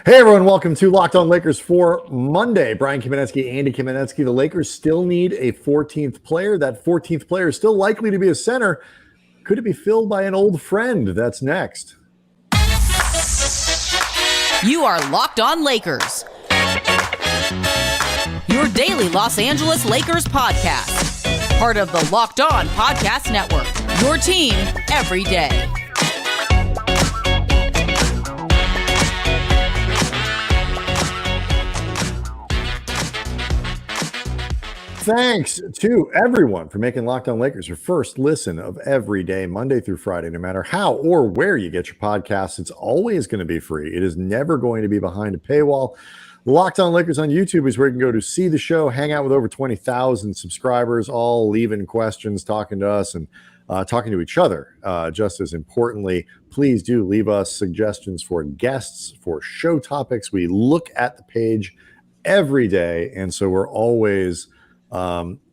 Hey everyone, welcome to Locked On Lakers for Monday. Brian Kamenetsky, Andy Kamenetsky. The Lakers still need a 14th player. That 14th player is still likely to be a center. Could it be filled by an old friend? That's next. You are Locked On Lakers, your daily Los Angeles Lakers podcast. Part of the Locked On Podcast Network, your team every day. Thanks to everyone for making Locked On Lakers your first listen of every day, Monday through Friday. No matter how or where you get your podcasts, it's always going to be free. It is never going to be behind a paywall. Locked On Lakers on YouTube is where you can go to see the show, hang out with over 20,000 subscribers, all leaving questions, talking to us, and talking to each other. Just as importantly, please do leave us suggestions for guests, for show topics. We look at the page every day, and so we're always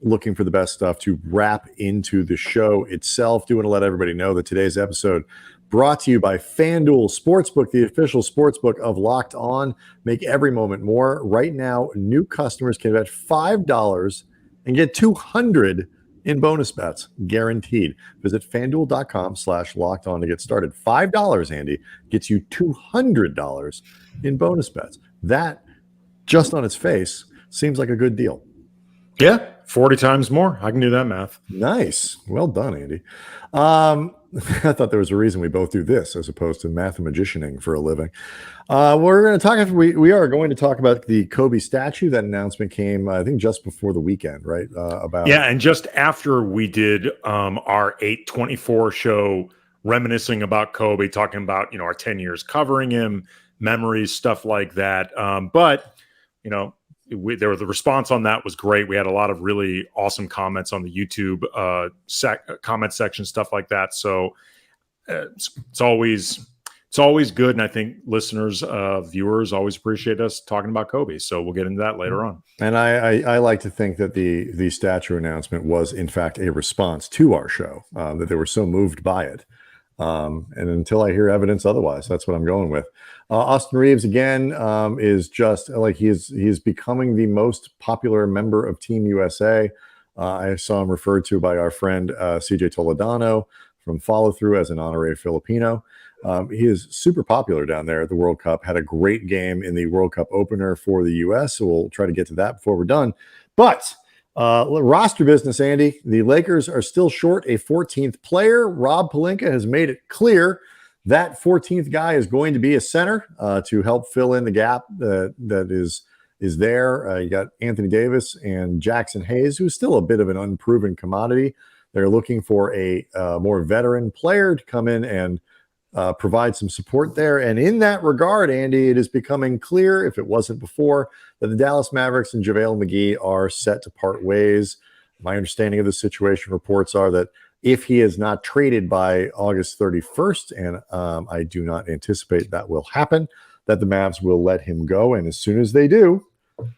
looking for the best stuff to wrap into the show itself. Do want to let everybody know that today's episode brought to you by FanDuel Sportsbook, the official sportsbook of Locked On. Make every moment more. Right now, new customers can bet $5 and get $200 in bonus bets, guaranteed. Visit FanDuel.com/locked on to get started. $5, Andy, gets you $200 in bonus bets. That, just on its face, seems like a good deal. Yeah, 40 times more. I can do that math. Nice. Well done, Andy. I thought there was a reason we both do this as opposed to mathematicianing for a living. We're going to talk. We are going to talk about the Kobe statue. That announcement came, I think, just before the weekend, right? And just after we did our 824 show, reminiscing about Kobe, talking about our 10 years covering him, memories, stuff like that. But the response on that was great. We had a lot of really awesome comments on the YouTube comment section, stuff like that. So it's always good. And I think listeners, viewers always appreciate us talking about Kobe. So we'll get into that later on. And I like to think that the statue announcement was in fact a response to our show, that they were so moved by it. And until I hear evidence otherwise, that's what I'm going with. Austin Reeves, again, is just like he's becoming the most popular member of Team USA. I saw him referred to by our friend CJ Toledano from Follow Through as an honorary Filipino. He is super popular down there at the World Cup, had a great game in the World Cup opener for the US. So we'll try to get to that before we're done. But roster business, Andy. The Lakers are still short a 14th player. Rob Pelinka has made it clear that 14th guy is going to be a center to help fill in the gap that is there. You got Anthony Davis and Jaxson Hayes, who's still a bit of an unproven commodity. They're looking for a more veteran player to come in and provide some support there. And in that regard, Andy, it is becoming clear, if it wasn't before, that the Dallas Mavericks and JaVale McGee are set to part ways. My understanding of the situation reports are that if he is not traded by August 31st, and I do not anticipate that will happen, that the Mavs will let him go. And as soon as they do,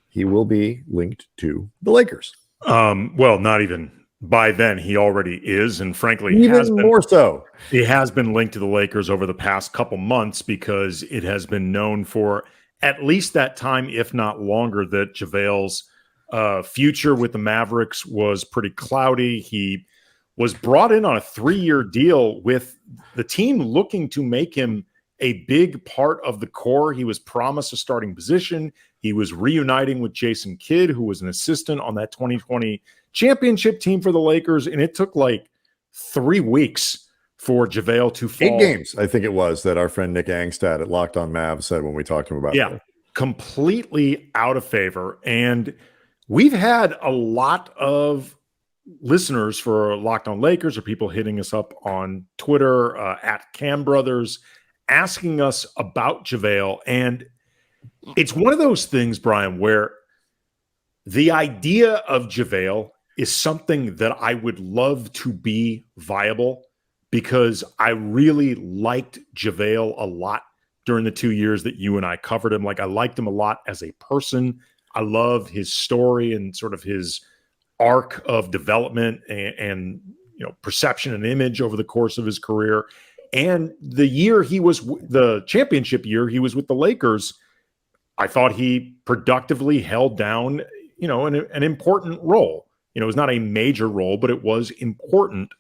he will be linked to the Lakers. Well, not even by then. He already is. And frankly, even more so. He has been linked to the Lakers over the past couple months because it has been known for at least that time, if not longer, that JaVale's future with the Mavericks was pretty cloudy. He was brought in on a 3-year deal with the team looking to make him a big part of the core. He was promised a starting position. He was reuniting with Jason Kidd, who was an assistant on that 2020 championship team for the Lakers. And it took like 3 weeks for JaVale to fall. 8 games, I think it was, that our friend Nick Angstad at Locked On Mavs said when we talked to him about that. Completely out of favor. And we've had a lot of listeners for Locked On Lakers or people hitting us up on Twitter at Cam Brothers asking us about JaVale. And it's one of those things, Brian, where the idea of JaVale is something that I would love to be viable because I really liked JaVale a lot during the 2 years that you and I covered him. Like, I liked him a lot as a person. I love his story and sort of his arc of development and perception and image over the course of his career. And the year he was the championship year he was with the Lakers, I thought he productively held down, an important role. It was not a major role, but it was important.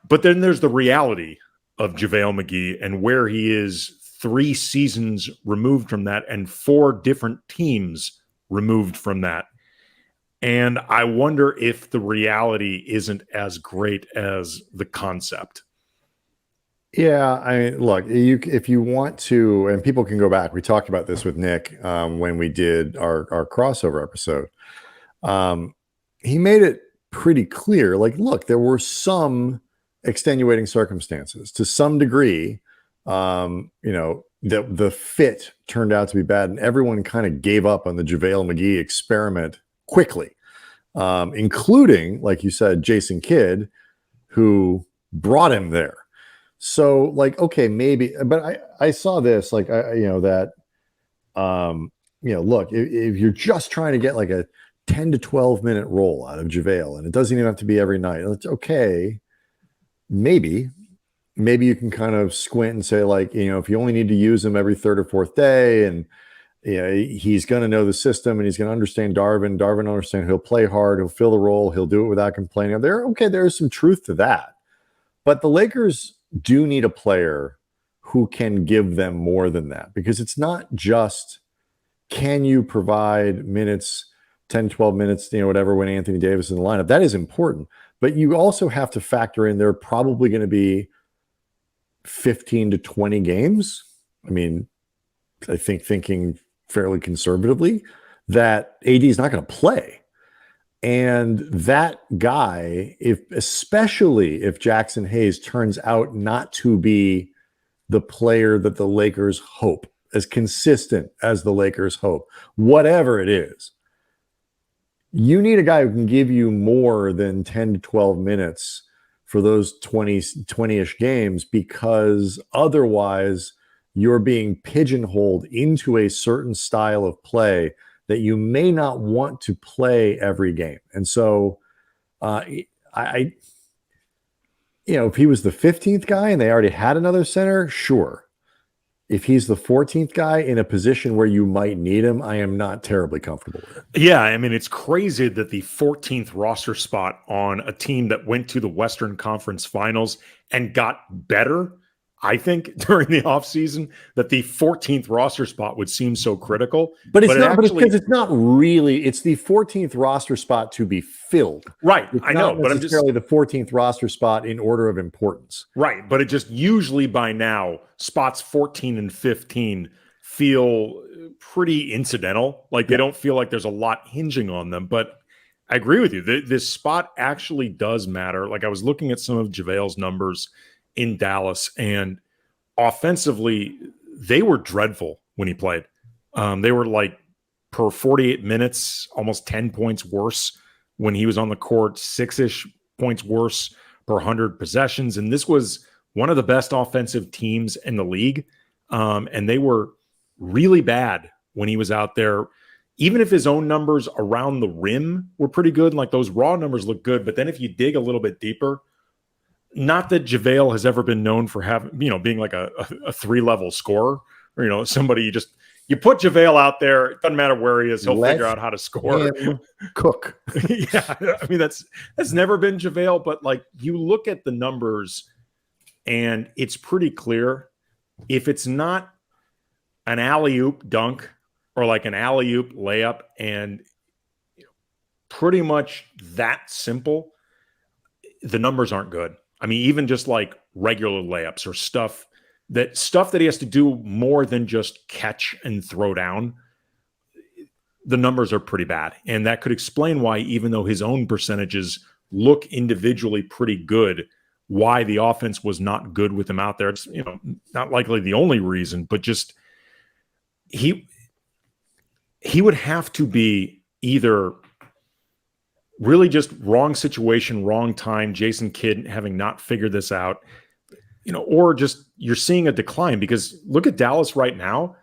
But then there's the reality of JaVale McGee and where he is 3 seasons removed from that and 4 different teams removed from that. And I wonder if the reality isn't as great as the concept. Yeah, I mean, look, if you want to, and people can go back. We talked about this with Nick when we did our crossover episode. He made it pretty clear. Like, look, there were some extenuating circumstances to some degree. The fit turned out to be bad, and everyone kind of gave up on the JaVale McGee experiment quickly, including, like you said, Jason Kidd, who brought him there. So, like, okay, maybe, but I saw this, like, look, if you're just trying to get like a 10 to 12 minute roll out of JaVale, and it doesn't even have to be every night, it's okay. Maybe you can kind of squint and say, like, if you only need to use him every 3rd or 4th day, and he's going to know the system, and he's going to understand Darvin understand, he'll play hard, he'll fill the role, he'll do it without complaining. There's some truth to that. But the Lakers do need a player who can give them more than that, because it's not just, can you provide minutes, 10, 12 minutes, whatever, when Anthony Davis is in the lineup. That is important. But you also have to factor in, there are probably going to be 15 to 20 games. I mean, I think, thinking fairly conservatively, that AD is not going to play. And that guy, especially if Jaxson Hayes turns out not to be the player that the Lakers hope, as consistent as the Lakers hope, whatever it is, you need a guy who can give you more than 10 to 12 minutes for those 20-ish games, because otherwise you're being pigeonholed into a certain style of play that you may not want to play every game. And so if he was the 15th guy and they already had another center, sure. If he's the 14th guy in a position where you might need him, I am not terribly comfortable with it. Yeah, I mean, it's crazy that the 14th roster spot on a team that went to the Western Conference Finals and got better, I think, during the offseason, that the 14th roster spot would seem so critical. But it's not, but it's because it's not really, it's the 14th roster spot to be filled. Right, it's I know, but I'm just necessarily the 14th roster spot in order of importance. Right, but it just usually by now, spots 14 and 15 feel pretty incidental. Like they don't feel like there's a lot hinging on them. But I agree with you. This spot actually does matter. Like I was looking at some of JaVale's numbers in Dallas, and offensively, they were dreadful when he played. They were like per 48 minutes, almost 10 points worse when he was on the court, 6-ish points worse per 100 possessions. And this was one of the best offensive teams in the league. And they were really bad when he was out there. Even if his own numbers around the rim were pretty good, like those raw numbers look good. But then if you dig a little bit deeper, not that JaVale has ever been known for having, being like a 3-level scorer, or, somebody you put JaVale out there, it doesn't matter where he is, he'll figure out how to score. Cook. Yeah. I mean, that's never been JaVale, but like you look at the numbers and it's pretty clear. If it's not an alley-oop dunk or like an alley-oop layup and pretty much that simple, the numbers aren't good. I mean, even just like regular layups or stuff that he has to do more than just catch and throw down, the numbers are pretty bad. And that could explain why, even though his own percentages look individually pretty good, why the offense was not good with him out there. It's, not likely the only reason, but just he would have to be either really just wrong situation, wrong time, Jason Kidd having not figured this out, or just you're seeing a decline. Because look at Dallas right now.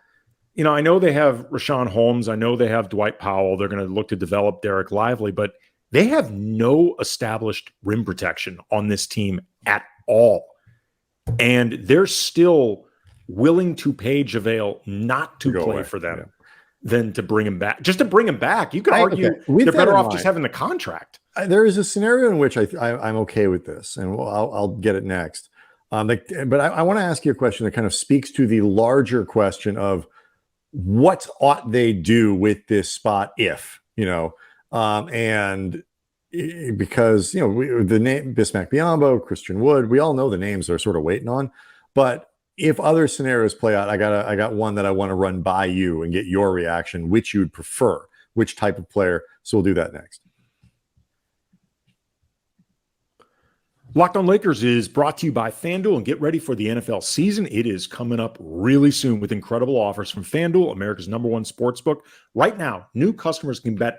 I know they have Rashawn Holmes. I know they have Dwight Powell. They're going to look to develop Derek Lively, but they have no established rim protection on this team at all. And they're still willing to pay JaVale not to play away. for them Yeah. than to bring him back. Just to bring him back, you could argue With they're that better in off mind, just having the contract. there is a scenario in which I'm okay with this, and I'll get it next. But I want to ask you a question that kind of speaks to the larger question of what ought they do with this spot if, and because, the name Bismack, Biyombo, Christian Wood, we all know the names they're sort of waiting on. But if other scenarios play out, I got one that I want to run by you and get your reaction, which you'd prefer, which type of player. So we'll do that next. Locked On Lakers is brought to you by FanDuel, and get ready for the NFL season. It is coming up really soon with incredible offers from FanDuel, America's #1 sportsbook. Right now, new customers can bet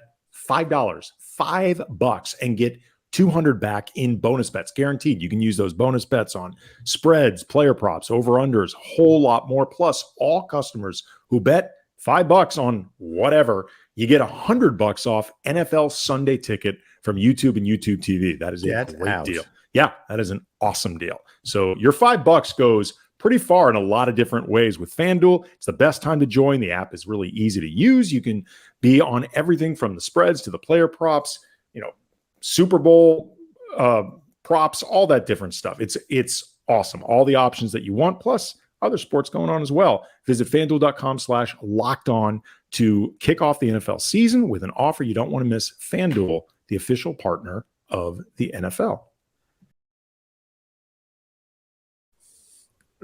$5 and get $200 back in bonus bets, guaranteed. You can use those bonus bets on spreads, player props, over-unders, a whole lot more. Plus, all customers who bet $5 on whatever, you get $100 off NFL Sunday ticket from YouTube and YouTube TV. That is a great deal. Yeah, that is an awesome deal. So your $5 goes pretty far in a lot of different ways with FanDuel. It's the best time to join. The app is really easy to use. You can be on everything from the spreads to the player props, Super Bowl props, all that different stuff. It's awesome. All the options that you want, plus other sports going on as well. Visit FanDuel.com/lockedon to kick off the NFL season with an offer you don't want to miss. FanDuel, the official partner of the NFL.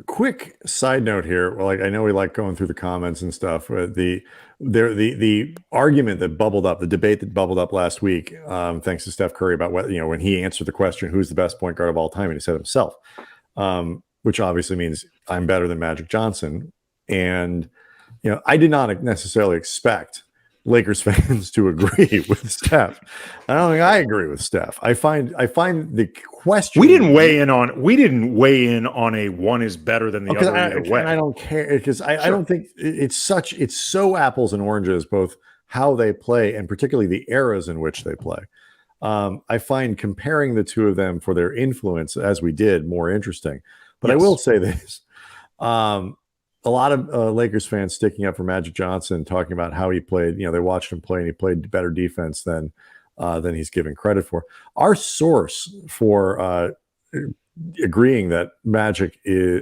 Quick side note here. Well, I know we like going through the comments and stuff. The argument that bubbled up, the debate that bubbled up last week, thanks to Steph Curry, about what, when he answered the question, who's the best point guard of all time, and he said himself, which obviously means I'm better than Magic Johnson. And I did not necessarily expect Lakers fans to agree with Steph. I don't think I agree with Steph. I find the question. We didn't weigh in on a one is better than the other either way. I don't care, because I don't think it's so apples and oranges, both how they play and particularly the eras in which they play. I find comparing the two of them for their influence, as we did, more interesting. But yes. I will say this. A lot of Lakers fans sticking up for Magic Johnson, talking about how he played. They watched him play and he played better defense than he's given credit for. Our source for agreeing that Magic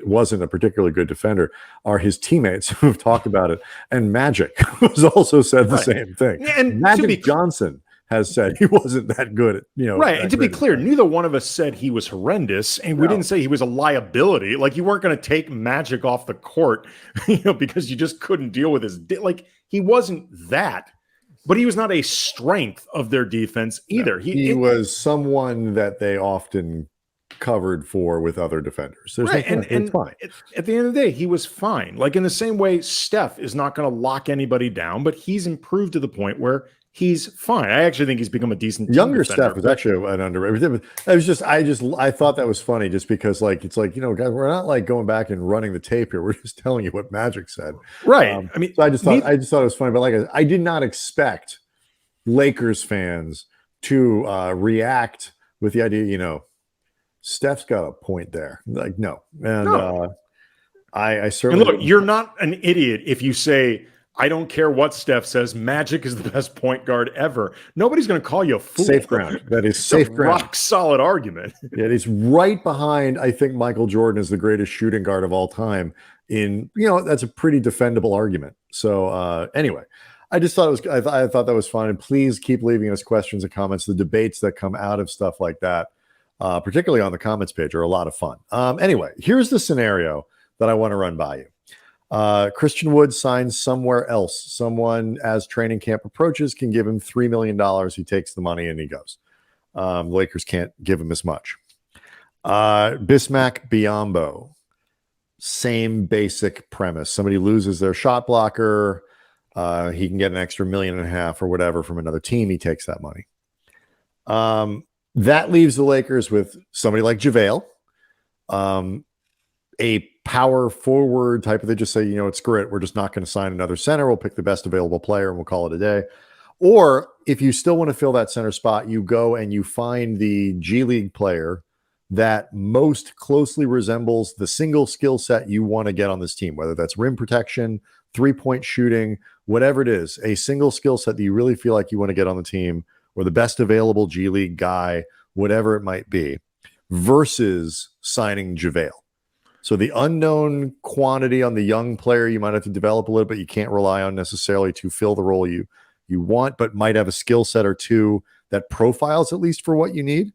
wasn't a particularly good defender are his teammates who've talked about it. And Magic has also said the same thing. And Magic Johnson has said he wasn't that good at, right. And to be clear, neither one of us said he was horrendous, and we didn't say he was a liability. Like, you weren't going to take Magic off the court, because you just couldn't deal with his, he wasn't that, but he was not a strength of their defense either. No, he was someone that they often covered for with other defenders. There's and fine. At the end of the day, he was fine. Like, in the same way, Steph is not going to lock anybody down, but he's improved to the point where he's fine. I actually think he's become a decent younger Steph was actually an underrated. It was I thought that was funny, just because guys, we're not going back and running the tape here. We're just telling you what Magic said. Right. So I just thought it was funny, but I did not expect Lakers fans to react with the idea, Steph's got a point there. No. And no. I certainly. And look, you're not an idiot if you say, I don't care what Steph says, Magic is the best point guard ever. Nobody's going to call you a fool. Safe ground. That is safe ground. Rock solid argument. Yeah, it's right behind, I think, Michael Jordan is the greatest shooting guard of all time. That's a pretty defendable argument. So anyway, I just thought I thought that was fun. And please keep leaving us questions and comments. The debates that come out of stuff like that, particularly on the comments page, are a lot of fun. Anyway, here's the scenario that I want to run by you. Christian Wood signs somewhere else. Someone, as training camp approaches, can give him $3 million. He takes the money and he goes. Lakers can't give him as much. Bismack, Biyombo, same basic premise. Somebody loses their shot blocker. He can get an extra $1.5 million or whatever from another team. He takes that money. That leaves the Lakers with somebody like JaVale, a power forward type of, they just say, screw it, we're just not going to sign another center. We'll pick the best available player and we'll call it a day. Or if you still want to fill that center spot, you go and you find the G League player that most closely resembles the single skill set you want to get on this team, whether that's rim protection, 3-point shooting, whatever it is, a single skill set that you really feel like you want to get on the team, or the best available G League guy, whatever it might be, versus signing JaVale. So the unknown quantity on the young player you might have to develop a little bit, you can't rely on necessarily to fill the role you want, but might have a skill set or two that profiles at least for what you need,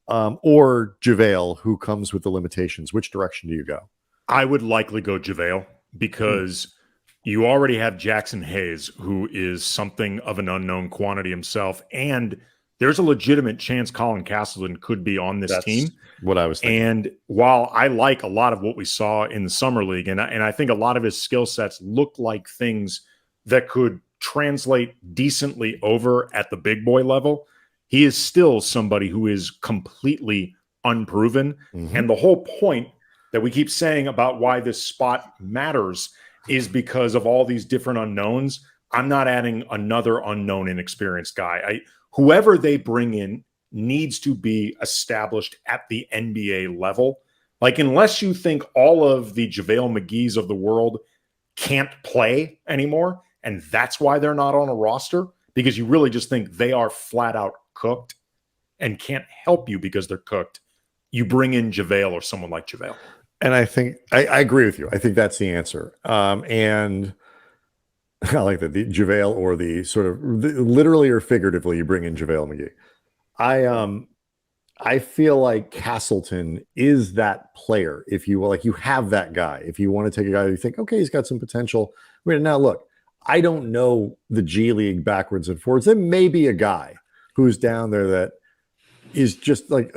or JaVale, who comes with the limitations. Which direction do you go? I would likely go JaVale because you already have Jaxson Hayes, who is something of an unknown quantity himself, and there's a legitimate chance Colin Castleton could be on this team. What I was thinking. And while I like a lot of what we saw in the summer league, and I think a lot of his skill sets look like things that could translate decently over at the big boy level, he is still somebody who is completely unproven. Mm-hmm. And the whole point that we keep saying about why this spot matters is because of all these different unknowns. I'm not adding another unknown, inexperienced guy. Whoever they bring in needs to be established at the NBA level. Like, unless you think all of the JaVale McGees of the world can't play anymore, and that's why they're not on a roster, because you really just think they are flat out cooked and can't help you because they're cooked, you bring in JaVale or someone like JaVale. And I think I agree with you. I think that's the answer. And I like that, the JaVale, or the sort of literally or figuratively, you bring in JaVale McGee. I feel like Castleton is that player. If you will, like, you have that guy. If you want to take a guy who you think, okay, he's got some potential. I mean, now look, I don't know the G League backwards and forwards. There may be a guy who's down there that is just like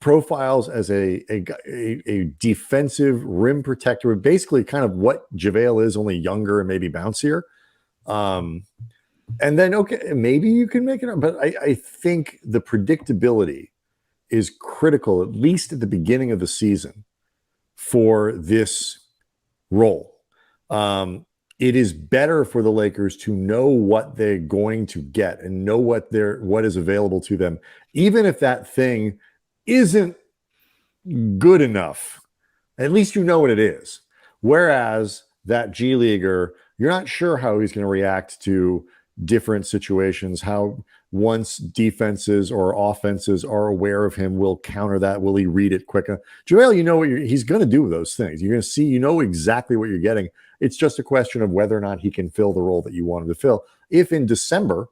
profiles as a defensive rim protector, basically kind of what JaVale is, only younger and maybe bouncier. And then, okay, maybe you can make it up, but I think the predictability is critical, at least at the beginning of the season, for this role. It is better for the Lakers to know what they're going to get and know what is available to them, even if that thing isn't good enough. At least you know what it is. Whereas that G Leaguer, you're not sure how he's going to react to different situations, how once defenses or offenses are aware of him, will counter that. Will he read it quicker? JaVale, you know what he's going to do those things. You're going to see, you know exactly what you're getting. It's just a question of whether or not he can fill the role that you want him to fill. If in December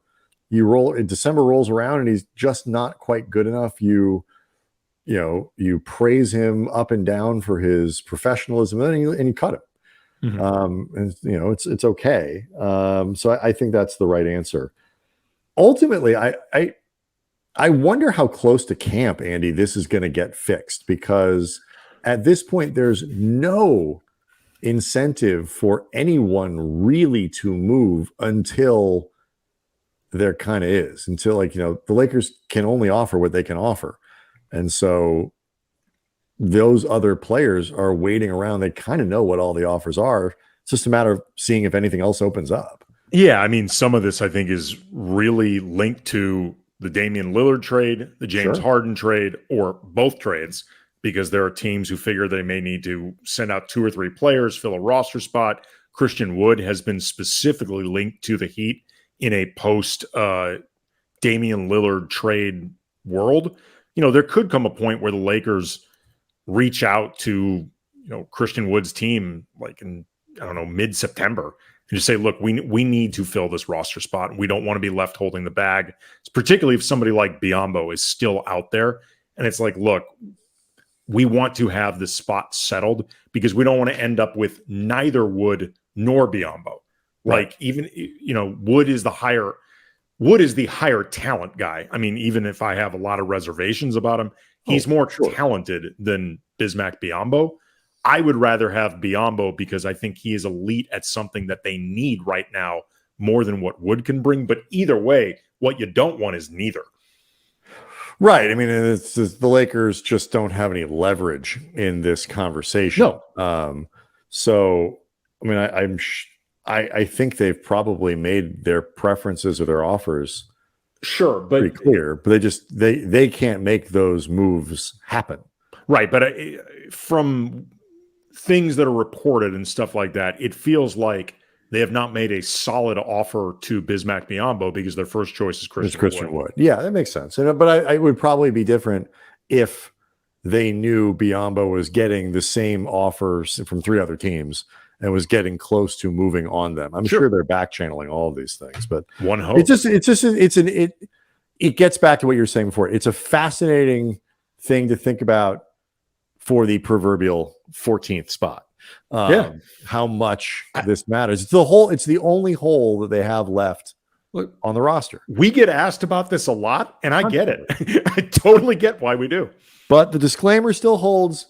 December rolls around and he's just not quite good enough, you praise him up and down for his professionalism, and you cut him. Mm-hmm. And it's okay. So I think that's the right answer. Ultimately, I wonder how close to camp, Andy, this is going to get fixed, because at this point there's no incentive for anyone really to move until there kind of is, until the Lakers can only offer what they can offer. And so those other players are waiting around. They kind of know what all the offers are. It's just a matter of seeing if anything else opens up. Yeah, I mean, some of this I think is really linked to the Damian Lillard trade, the James Harden trade, or both trades, because there are teams who figure they may need to send out 2 or 3 players, fill a roster spot. Christian Wood has been specifically linked to the Heat in a post Damian Lillard trade world. There could come a point where the Lakers reach out to Christian Wood's team, like in, mid-September, and just say, look, we need to fill this roster spot, and we don't want to be left holding the bag. It's particularly if somebody like Biyombo is still out there, and it's like, look, we want to have this spot settled because we don't want to end up with neither Wood nor Biyombo. Right. Like, even Wood is the higher talent guy. I mean, even if I have a lot of reservations about him, he's more talented than Bismack Biyombo. I would rather have Biyombo because I think he is elite at something that they need right now more than what Wood can bring. But either way, what you don't want is neither. Right. I mean, it's just, the Lakers just don't have any leverage in this conversation. No. So, I mean, I think they've probably made their preferences or their offers but pretty clear, but they can't make those moves happen. Right, but from things that are reported and stuff like that, it feels like they have not made a solid offer to Bismack Biyombo because their first choice is Christian Wood. Yeah, that makes sense. But I would probably be different if they knew Biyombo was getting the same offers from 3 other teams and was getting close to moving on them. I'm sure they're back channeling all of these things, but one hope. It gets back to what you were saying before. It's a fascinating thing to think about for the proverbial 14th spot. How much this matters. It's the only hole that they have left on the roster. We get asked about this a lot, and I get it. I totally get why we do. But the disclaimer still holds.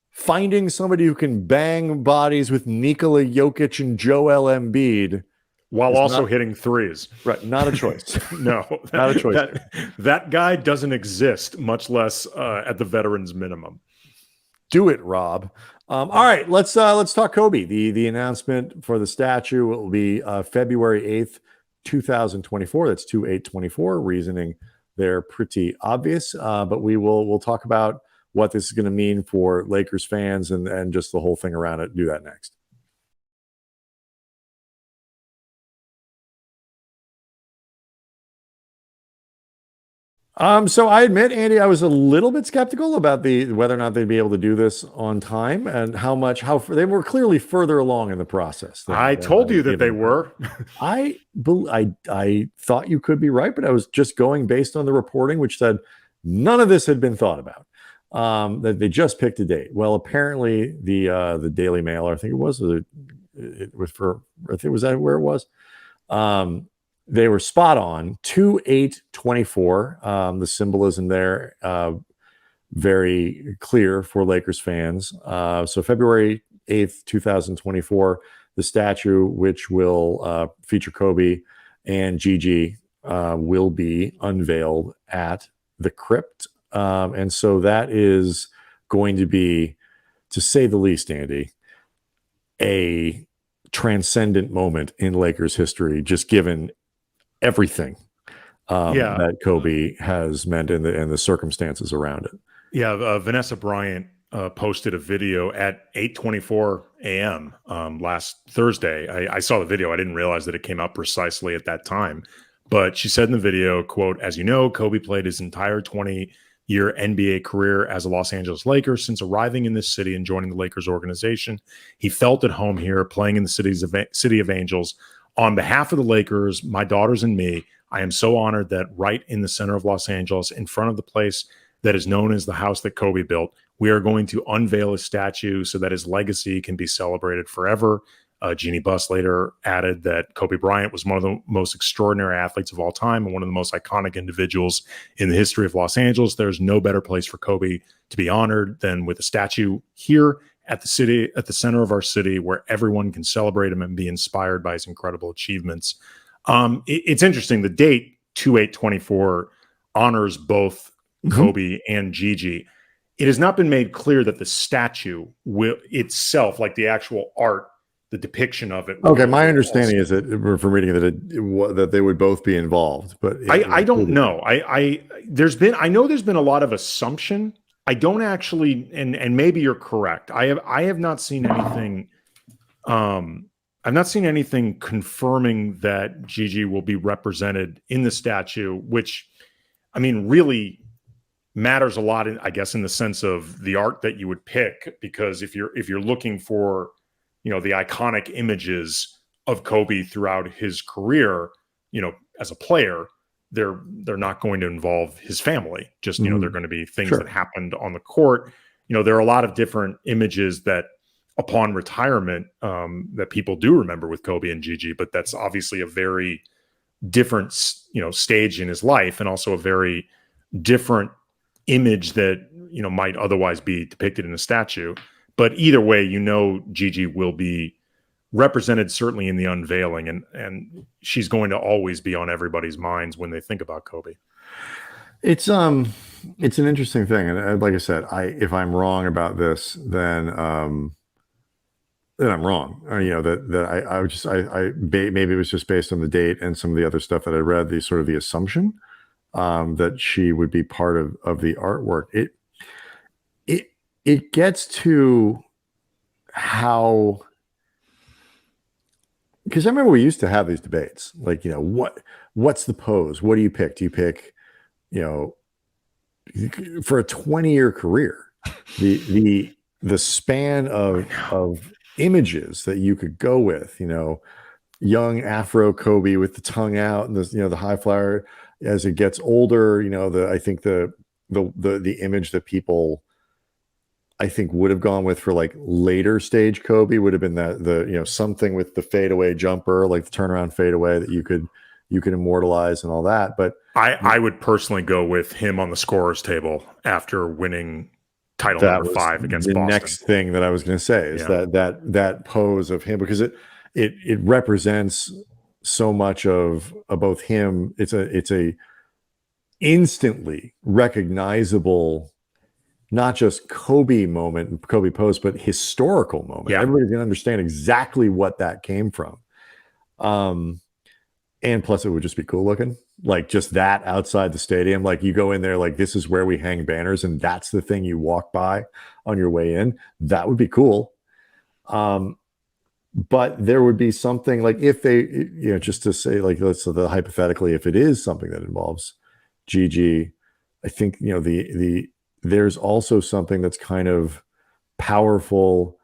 Finding somebody who can bang bodies with Nikola Jokic and Joel Embiid while also hitting threes. Right. Not a choice. No, not a choice. That guy doesn't exist, much less at the veterans minimum. Do it, Rob. All right, let's talk Kobe. The announcement for the statue will be February 8th, 2024. That's 2/8/24. Reasoning there pretty obvious, but we'll talk about what this is going to mean for Lakers fans and just the whole thing around it. Do that next. So I admit, Andy, I was a little bit skeptical about whether or not they'd be able to do this on time and how they were clearly further along in the process. I told you that they were. I thought you could be right, but I was just going based on the reporting, which said none of this had been thought about. That they just picked a date. Well, apparently the Daily Mail, I think it was that where it was. They were spot on. 2/8/24. The symbolism there very clear for Lakers fans. So February 8th, 2024, the statue, which will feature Kobe and Gigi, will be unveiled at the Crypt. And so that is going to be, to say the least, Andy, a transcendent moment in Lakers history, just given everything that Kobe has meant in the circumstances around it. Yeah, Vanessa Bryant posted a video at 8:24 a.m. Last Thursday. I saw the video. I didn't realize that it came out precisely at that time. But she said in the video, quote, "As you know, Kobe played his entire 20-year NBA career as a Los Angeles Lakers. Since arriving in this city and joining the Lakers organization, he felt at home here, playing in the City of Angels. On behalf of the Lakers, my daughters and me, I am so honored that right in the center of Los Angeles, in front of the place that is known as the house that Kobe built, we are going to unveil a statue so that his legacy can be celebrated forever." Jeannie Buss later added that Kobe Bryant was one of the most extraordinary athletes of all time and one of the most iconic individuals in the history of Los Angeles. There's no better place for Kobe to be honored than with a statue here at the center of our city, where everyone can celebrate him and be inspired by his incredible achievements. It's interesting. The date 2/8/24 honors both Kobe and Gigi. It has not been made clear that the statue will itself, like the actual art, the depiction of it. Okay, my understanding is that from reading it, that they would both be involved, but I don't know. I know there's been a lot of assumption. I don't actually, and maybe you're correct. I have not seen anything. I've not seen anything confirming that Gigi will be represented in the statue, which, I mean, really matters a lot, I guess, in the sense of the art that you would pick, because if you're looking for, the iconic images of Kobe throughout his career, as a player, they're not going to involve his family. Just, they're going to be things that happened on the court. There are a lot of different images that upon retirement that people do remember with Kobe and Gigi, but that's obviously a very different, stage in his life, and also a very different image that, might otherwise be depicted in a statue. But either way, Gigi will be represented certainly in the unveiling, and she's going to always be on everybody's minds when they think about Kobe. It's an interesting thing, and like I said, if I'm wrong about this, then I'm wrong. Maybe it was just based on the date and some of the other stuff that I read. The assumption that she would be part of the artwork. it gets to how, because I remember we used to have these debates, like, what's the pose? What do you pick? Do you pick, for a 20-year career, the span of images that you could go with, young Afro Kobe with the tongue out and the high flyer. As it gets older, I think the image that people, I think, would have gone with for like later stage Kobe would have been that something with the fadeaway jumper, like the turnaround fadeaway that you could immortalize and all that. But I would personally go with him on the scorer's table after winning title number 5 against Boston. The next thing that I was going to say is that pose of him, because it represents so much of both him. It's a instantly recognizable, not just Kobe moment, Kobe pose, but historical moment. Yeah. Everybody's going to understand exactly what that came from. And plus it would just be cool looking, like just that outside the stadium. Like you go in there, like this is where we hang banners and that's the thing you walk by on your way in. That would be cool. But there would be something like if they, just to say, like, let's say hypothetically, if it is something that involves GG, I think, there's also something that's kind of powerful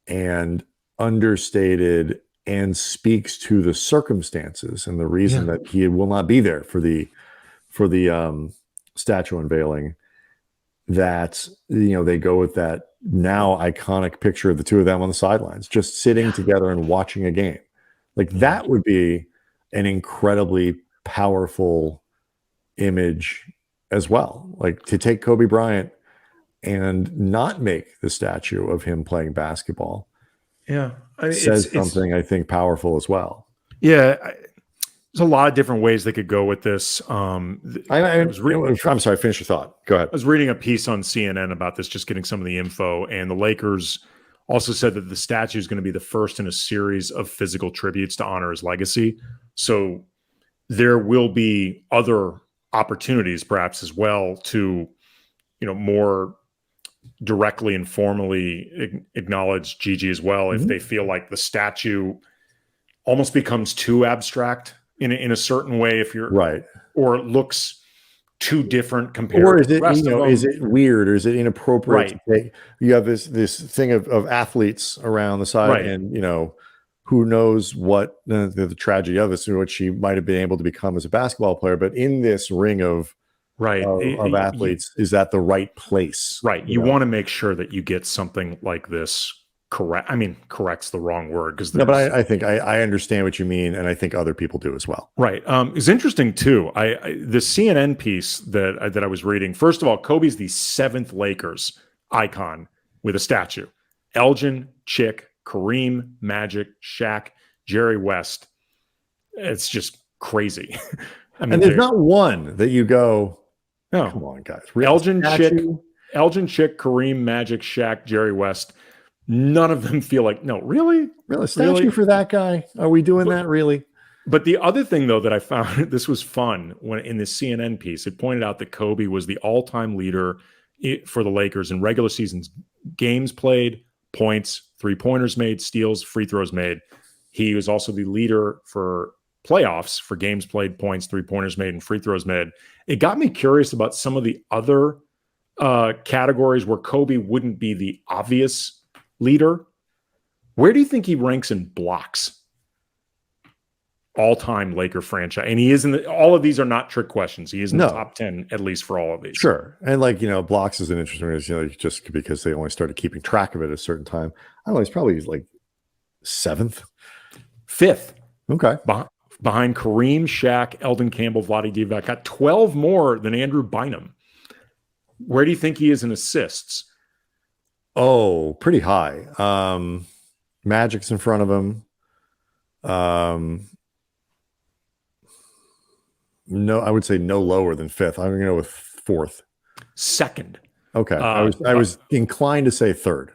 and understated and speaks to the circumstances and the reason that he will not be there for the statue unveiling, that they go with that now iconic picture of the two of them on the sidelines just sitting together and watching a game. Like that would be an incredibly powerful image as well. Like to take Kobe Bryant and not make the statue of him playing basketball says something, I think, powerful as well. Yeah, there's a lot of different ways they could go with this. I'm sorry, finish your thought. Go ahead. I was reading a piece on CNN about this, just getting some of the info, and the Lakers also said that the statue is going to be the first in a series of physical tributes to honor his legacy. So there will be other opportunities, perhaps as well, to more directly and formally acknowledge Gigi as well, if they feel like the statue almost becomes too abstract in a certain way, if you're right, or it looks too different compared or is to it, the rest of them. Is it weird or is it inappropriate to take, you have this thing of athletes around the side, and who knows what the tragedy of this, or what she might have been able to become as a basketball player, but in this ring of athletes, is that the right place? Right. You want to make sure that you get something like this correct. I mean, correct's the wrong word, because but I think I understand what you mean, and I think other people do as well. Right. It's interesting too. The CNN piece that I was reading. First of all, Kobe's the 7th Lakers icon with a statue. Elgin, Chick, Kareem, Magic, Shaq, Jerry West. It's just crazy. I mean, and there's not one that you go, no, come on, guys. Elgin, Chick, Kareem, Magic, Shaq, Jerry West. None of them feel like, no, really? Statue for that guy? Are we doing that really? But the other thing, though, that I found, this was fun, when in this CNN piece, it pointed out that Kobe was the all-time leader for the Lakers in regular seasons, games played, points, three-pointers made, steals, free throws made. He was also the leader for playoffs for games played, points, three-pointers made, and free throws made. It got me curious about some of the other categories where Kobe wouldn't be the obvious leader. Where do you think he ranks in blocks? All-time Laker franchise. And he is in all of these are not trick questions. He is in the top 10, at least for all of these. Sure. And blocks is an interesting one, just because they only started keeping track of it at a certain time. I don't know, he's probably like 7th. 5th. Okay. Behind Kareem, Shaq, Eldon Campbell, Vlade Divac. Got 12 more than Andrew Bynum. Where do you think he is in assists? Oh, pretty high. Magic's in front of him. No, I would say no lower than 5th. I'm going to go with 4th. 2nd. Okay. I was inclined to say 3rd.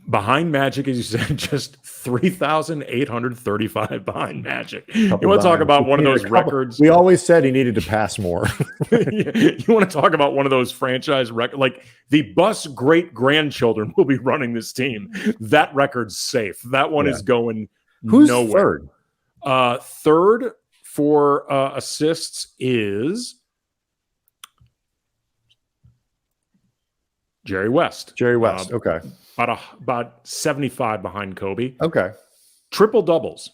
Behind Magic, as you said, just 3,835 behind Magic. You want to talk about one of those records? We always said he needed to pass more. You want to talk about one of those franchise records? Like the Bus great-grandchildren will be running this team. That record's safe. That one is going Who's nowhere. third? Third for assists is Jerry West. Jerry West. Okay. About 75 behind Kobe. Okay. Triple doubles.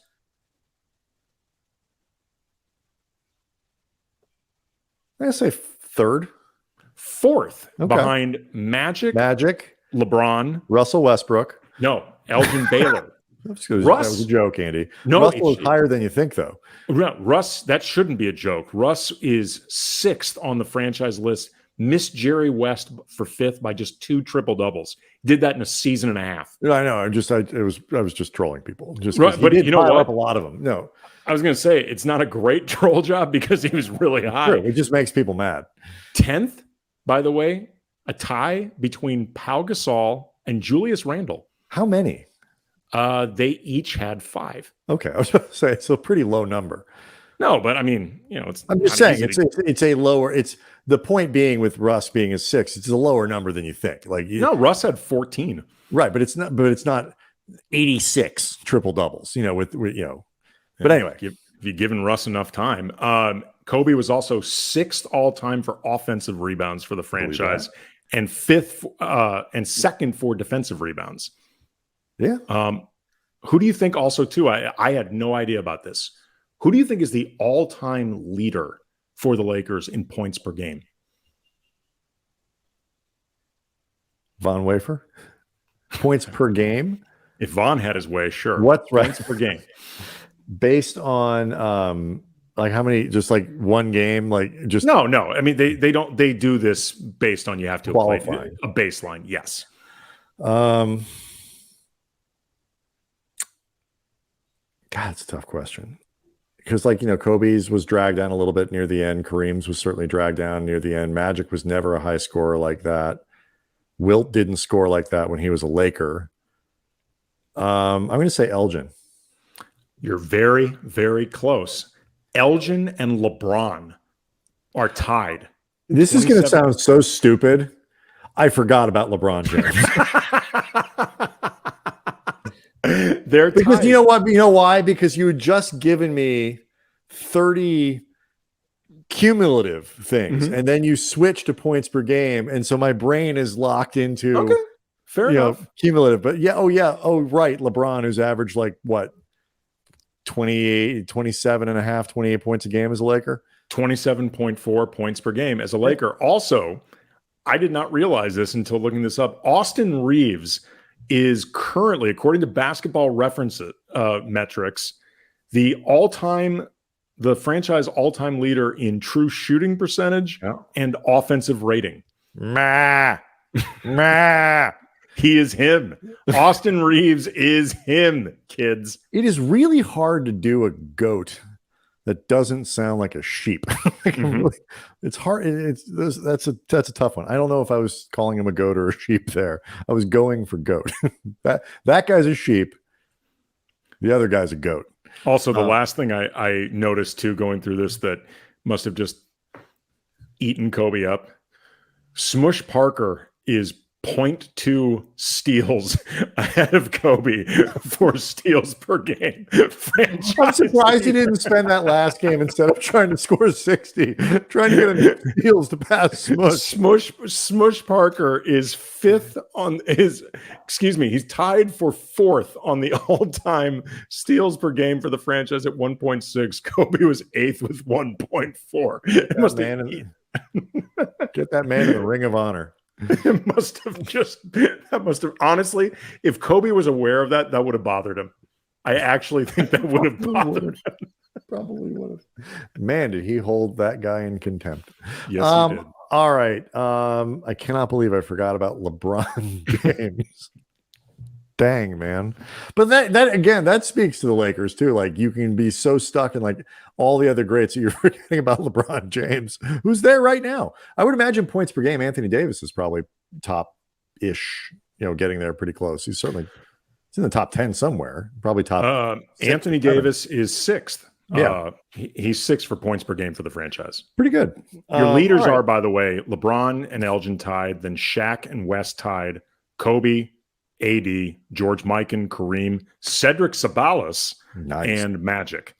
I'm going to say third. Fourth behind Magic, LeBron, Russell Westbrook. No, Elgin Baylor. Russ. That was a joke, Andy. No, Russell is higher than you think, though. Russ, that shouldn't be a joke. Russ is sixth on the franchise list. Missed Jerry West for fifth by just 2 triple doubles. Did that in a season and a half. I know. I was just trolling people. Just right, but you know what? Up a lot of them. No, I was going to say it's not a great troll job because he was really high. Sure, it just makes people mad. 10th, by the way, a tie between Pau Gasol and Julius Randle. How many? They each had 5. Okay, I was going to say it's a pretty low number. No, but I mean, it's. I'm just saying it's a lower. It's the point being with Russ being a 6. It's a lower number than you think. Like Russ had 14. Right, but it's not. But it's not 86 triple doubles. With But anyway, if you've given Russ enough time, Kobe was also 6th all time for offensive rebounds for the franchise, and 5th and 2nd for defensive rebounds. Yeah. Who do you think also too? I had no idea about this. Who do you think is the all-time leader for the Lakers in points per game? Von Wafer. Points per game. If Von had his way, sure. What's right? Points per game? Based on like how many? Just like one game? Like just no. I mean they don't. They do this based on you have to qualify a baseline. Yes. God, it's a tough question. Because, Kobe's was dragged down a little bit near the end. Kareem's was certainly dragged down near the end. Magic was never a high scorer like that. Wilt didn't score like that when he was a Laker. I'm going to say Elgin. You're very, very close. Elgin and LeBron are tied. This is going to sound so stupid. I forgot about LeBron James. They're because tied. you know what? You know why? Because you had just given me 30 cumulative things, and then you switch to points per game, and so my brain is locked into fair enough cumulative. But right, LeBron, who's averaged like what 27 and a half, 28 points a game as a Laker, 27.4 points per game as a Laker. Also, I did not realize this until looking this up. Austin Reeves is currently, according to Basketball Reference metrics, the franchise all-time leader in true shooting percentage and offensive rating. He is him. Austin Reeves is him, kids. It is really hard to do a goat that doesn't sound like a sheep. It's hard. That's a tough one. I don't know if I was calling him a goat or a sheep there. I was going for goat. that guy's a sheep. The other guy's a goat. Also, the last thing I noticed too, going through this, that must have just eaten Kobe up. Smush Parker is 0.2 steals ahead of Kobe for steals per game. I'm surprised he didn't spend that last game instead of trying to score 60, trying to get him steals to pass Smush. Smush Parker is he's tied for 4th on the all-time steals per game for the franchise at 1.6. Kobe was 8th with 1.4. Get that man in the Ring of Honor. It must have honestly, if Kobe was aware of that, that would have bothered him. I actually think that would have bothered him. Probably would have. Man, did he hold that guy in contempt? Yes, he did. All right. I cannot believe I forgot about LeBron James. Dang, man. But that speaks to the Lakers too. Like, you can be so stuck in like all the other greats that you're forgetting about LeBron James, who's there right now. I would imagine points per game, Anthony Davis is probably top-ish, getting there pretty close. He's in the top 10 somewhere, probably top. Anthony Davis is 6th. Yeah. He's 6th for points per game for the franchise. Pretty good. Your leaders all right. are, by the way, LeBron and Elgin tied, then Shaq and West tied, Kobe, AD, George Mikan, Kareem, Cedric Sabalas, and Magic.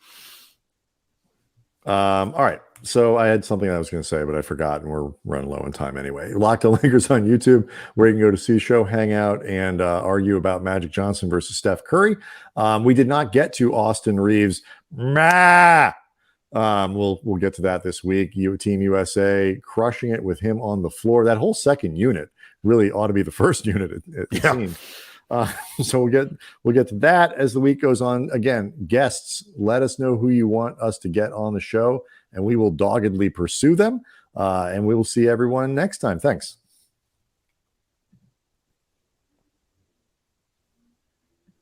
All right. So I had something I was going to say, but I forgot, and we're running low on time anyway. Locked On Lakers on YouTube, where you can go to see show, hang out, and argue about Magic Johnson versus Steph Curry. We did not get to Austin Reeves. We'll get to that this week. Team USA crushing it with him on the floor. That whole second unit really ought to be the first unit. It seems. So we'll get to that as the week goes on. Again, guests, let us know who you want us to get on the show, and we will doggedly pursue them. And we will see everyone next time. Thanks.